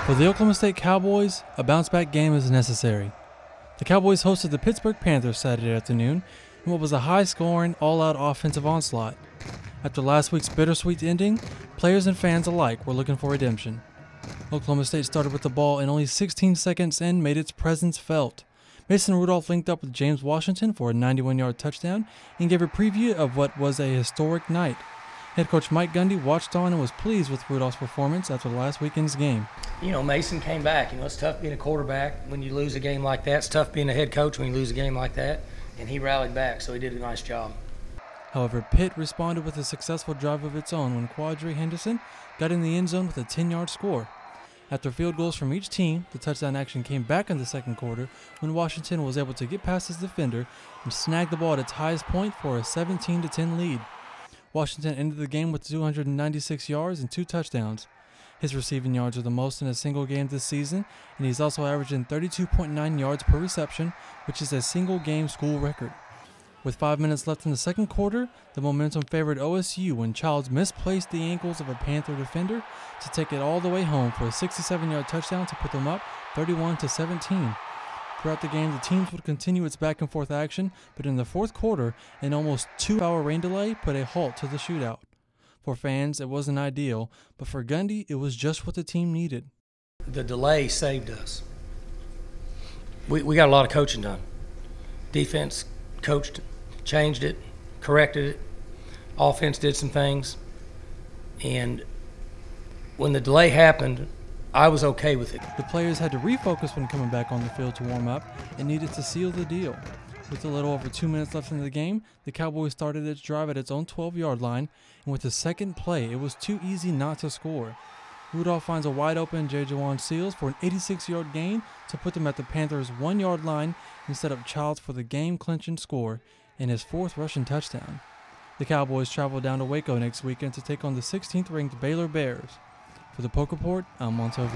For the Oklahoma State Cowboys, a bounce-back game is necessary. The Cowboys hosted the Pittsburgh Panthers Saturday afternoon in what was a high-scoring, all-out offensive onslaught. After last week's bittersweet ending, players and fans alike were looking for redemption. Oklahoma State started with the ball and only 16 seconds in made its presence felt. Mason Rudolph linked up with James Washington for a 91-yard touchdown and gave a preview of what was a historic night. Head coach Mike Gundy watched on and was pleased with Rudolph's performance after last weekend's game. You know, Mason came back. You know, it's tough being a quarterback when you lose a game like that. It's tough being a head coach when you lose a game like that. And he rallied back, so he did a nice job. However, Pitt responded with a successful drive of its own when Quadri Henderson got in the end zone with a 10-yard score. After field goals from each team, the touchdown action came back in the second quarter when Washington was able to get past his defender and snag the ball at its highest point for a 17-10 lead. Washington ended the game with 296 yards and 2 touchdowns. His receiving yards are the most in a single game this season, and he's also averaging 32.9 yards per reception, which is a single-game school record. With 5 minutes left in the second quarter, the momentum favored OSU when Childs misplaced the ankles of a Panther defender to take it all the way home for a 67-yard touchdown to put them up 31-17. Throughout the game, the teams would continue its back-and-forth action, but in the fourth quarter, an almost 2-hour rain delay put a halt to the shootout. For fans, it wasn't ideal, but for Gundy, it was just what the team needed. The delay saved us. We got a lot of coaching done. Defense coached, changed it, corrected it. Offense did some things. And when the delay happened, I was okay with it. The players had to refocus when coming back on the field to warm up and needed to seal the deal. With a little over 2 minutes left in the game, the Cowboys started its drive at its own 12-yard line, and with the second play, it was too easy not to score. Rudolph finds a wide-open J. Jawan Seals for an 86-yard gain to put them at the Panthers' 1-yard line and set up Childs for the game-clinching score and his 4th rushing touchdown. The Cowboys travel down to Waco next weekend to take on the 16th-ranked Baylor Bears. For the Poke Report, I'm Montel.